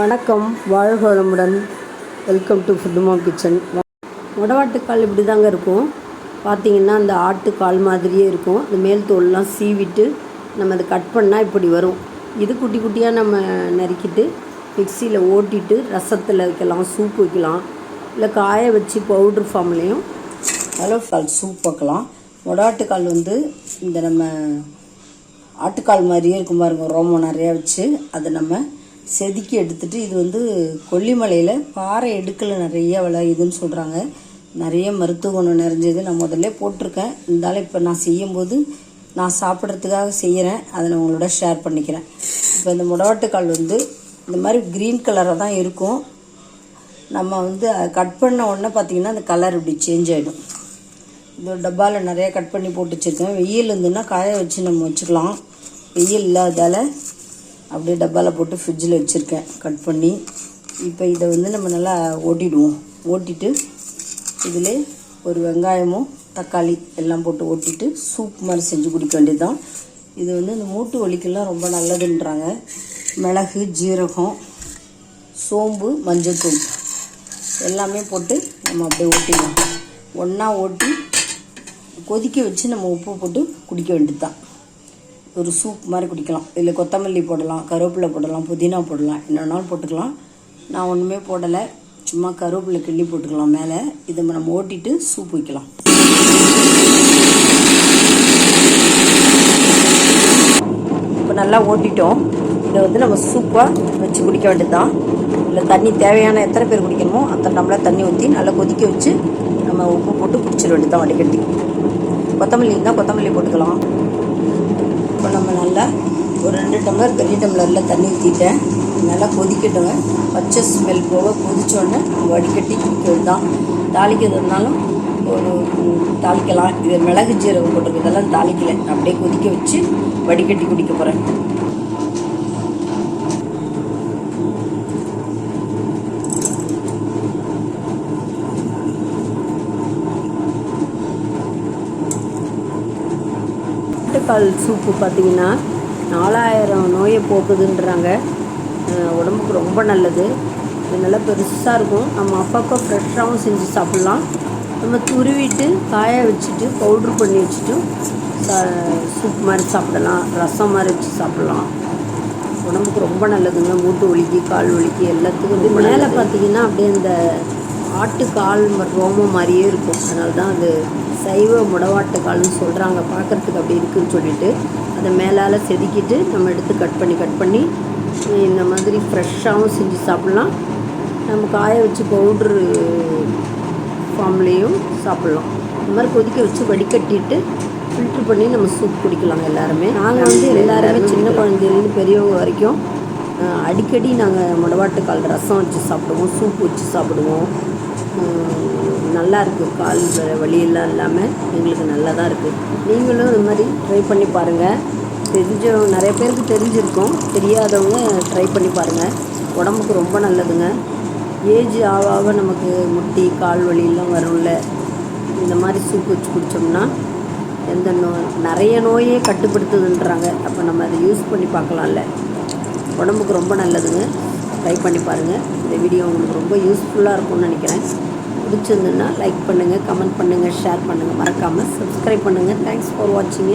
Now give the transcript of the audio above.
வணக்கம், வாழ்க வளமுடன். வெல்கம் டு ஃபுட்டுமா கிச்சன். முடவாட்டுக்கால் இப்படி தாங்க இருக்கும். பார்த்திங்கன்னா அந்த ஆட்டுக்கால் மாதிரியே இருக்கும். அந்த மேல் தோல்லாம் சீவிட்டு நம்ம அதை கட் பண்ணால் இப்படி வரும். இது குட்டி குட்டியாக நம்ம நறுக்கிட்டு மிக்சியில் ஓட்டிட்டு ரசத்தில் வைக்கலாம், சூப் வைக்கலாம், இல்லை காய வச்சு பவுட்ரு ஃபார்ம்லேயும் கால் சூப் வைக்கலாம். முடவாட்டுக்கால் இந்த நம்ம ஆட்டுக்கால் மாதிரியே இருக்கும் பாருங்க, ரோமம் நிறையா வச்சு அதை நம்ம செதுக்கி எடுத்துகிட்டு, இது கொல்லிமலையில் பாறை எடுக்கல் நிறைய விளையுதுன்னு சொல்கிறாங்க. நிறைய மருத்துவ குணம் நிறைஞ்சது. நான் முதல்ல போட்டிருக்கேன். இருந்தாலும் இப்போ நான் செய்யும்போது நான் சாப்பிட்றதுக்காக செய்கிறேன். அதை நான் உங்களோட ஷேர் பண்ணிக்கிறேன். இப்போ இந்த முடவாட்டுக்கால் இந்த மாதிரி க்ரீன் கலராக தான் இருக்கும். நம்ம கட் பண்ண உடனே பார்த்திங்கன்னா அந்த கலர் இப்படி சேஞ்ச் ஆகிடும். இந்த டப்பாவில் நிறையா கட் பண்ணி போட்டு வச்சுருக்கேன். வெயில் இருந்துன்னா காய வச்சு நம்ம வச்சுக்கலாம். வெயில் இல்லாதால் அப்படியே டப்பாவில் போட்டு ஃப்ரிட்ஜில் வச்சுருக்கேன் கட் பண்ணி. இப்போ இதை நம்ம நல்லா ஓட்டிடுவோம். ஓட்டிட்டு இதில் ஒரு வெங்காயமும் தக்காளி எல்லாம் போட்டு ஓட்டிட்டு சூப் மாதிரி செஞ்சு குடிக்க வேண்டியது தான். இது இந்த மூட்டு வலிக்கெல்லாம் ரொம்ப நல்லதுன்றாங்க. மிளகு, ஜீரகம், சோம்பு, மஞ்சள்தூள் எல்லாமே போட்டு நம்ம அப்படியே ஓட்டிடுவோம். ஒன்றா ஓட்டி கொதிக்க வச்சு நம்ம உப்பு போட்டு குடிக்க வேண்டியது தான். ஒரு சூப் மாதிரி குடிக்கலாம். இதில் கொத்தமல்லி போடலாம், கருவேப்பிலை போடலாம், புதினா போடலாம், என்னென்னாலும் போட்டுக்கலாம். நான் ஒன்றுமே போடலை, சும்மா கருவேப்பிலை கிள்ளி போட்டுக்கலாம் மேலே. இதை நம்ம ஓட்டிட்டு சூப் வைக்கலாம். இப்போ நல்லா ஓட்டிட்டோம். இதை நம்ம சூப்பாக வச்சு குடிக்க வேண்டியது தான். இல்லை தண்ணி தேவையான எத்தனை பேர் குடிக்கணுமோ அத்தனை டம்ளர் தண்ணி ஊற்றி நல்லா கொதிக்க வச்சு நம்ம உப்பு போட்டு குடிச்சிட வேண்டியது தான் வடிகட்டி. கொத்தமல்லி இருந்தால் கொத்தமல்லி போட்டுக்கலாம். இப்போ நம்ம நல்லா ஒரு 2 டம்ளர் பெரிய டம்ளரில் தண்ணி ஊற்றிட்டேன். நல்லா கொதிக்கட்டுங்க. பச்சை ஸ்மெல் போக கொதித்தோடனே வடிகட்டி குடிக்கிறது தான். தாளிக்கிறது இருந்தாலும் ஒரு தாளிக்கலாம். இது மிளகு ஜீரகம் போட்டிருக்கு, இதெல்லாம் தாளிக்கலை. அப்படியே கொதிக்க வச்சு வடிகட்டி குடிக்க போகிறேன். ஆட்டுக்கால் சூப்பு பார்த்திங்கன்னா 4000 நோயை போக்குதுன்றாங்க. உடம்புக்கு ரொம்ப நல்லது. இது நல்லா பெருசாக இருக்கும். நம்ம அப்பப்போ ஃப்ரெஷ்ஷாகவும் செஞ்சு சாப்பிட்லாம். நம்ம துருவிட்டு காய வச்சுட்டு பவுட்ரு பண்ணி வச்சுட்டு சூப் மாதிரி சாப்பிடலாம், ரசம் மாதிரி வச்சு சாப்பிட்லாம். உடம்புக்கு ரொம்ப நல்லதுங்க. மூட்டு வலிக்கு, கால் வலிக்கு எல்லாத்துக்கும். மேலே பார்த்திங்கன்னா அப்படியே இந்த ஆட்டுக்கால் ரோமம் மாதிரியே இருக்கும். அதனால தான் அது சைவ முடவாட்டுக்கால்னு சொல்கிறாங்க. பார்க்குறதுக்கு அப்படி இருக்குதுன்னு சொல்லிட்டு அதை மேலால் செதுக்கிட்டு நம்ம எடுத்து கட் பண்ணி இந்த மாதிரி ஃப்ரெஷ்ஷாகவும் செஞ்சு சாப்பிட்லாம். நம்ம காய வச்சு பவுட்ரு ஃபார்ம்லேயும் சாப்பிட்லாம். இந்த மாதிரி கொதிக்க வச்சு வடிகட்டிட்டு ஃபில்ட்ரு பண்ணி நம்ம சூப் குடிக்கலாம் எல்லாருமே. நாங்கள் எல்லாருமே சின்ன குழந்தைலேருந்து பெரியவங்க வரைக்கும் அடிக்கடி நாங்கள் முடவாட்டுக்கால் ரசம் வச்சு சாப்பிடுவோம், சூப் வச்சு சாப்பிடுவோம். நல்லா இருக்குது. கால் வலியெல்லாம் இல்லாமல் எங்களுக்கு நல்லா தான் இருக்குது. நீங்களும் இந்த மாதிரி ட்ரை பண்ணி பாருங்கள். நிறைய பேருக்கு தெரிஞ்சிருக்கும், தெரியாதவங்க ட்ரை பண்ணி பாருங்கள். உடம்புக்கு ரொம்ப நல்லதுங்க. ஏஜ் ஆக நமக்கு முட்டி கால் வலியெல்லாம் வரும்ல, இந்த மாதிரி சூப் வச்சு குடித்தோம்னா நிறைய நோயே கட்டுப்படுத்துதுன்றாங்க. அப்போ நம்ம அதை யூஸ் பண்ணி பார்க்கலாம்ல. உடம்புக்கு ரொம்ப நல்லதுங்க. ட்ரை பண்ணி பாருங்கள். இந்த வீடியோ உங்களுக்கு ரொம்ப யூஸ்ஃபுல்லாக இருக்கும்னு நினைக்கிறேன். பிடிச்சிருந்துன்னா லைக் பண்ணுங்கள், கமெண்ட் பண்ணுங்கள், ஷேர் பண்ணுங்கள். மறக்காமல் சப்ஸ்கிரைப் பண்ணுங்கள். Thanks for வாட்சிங்க.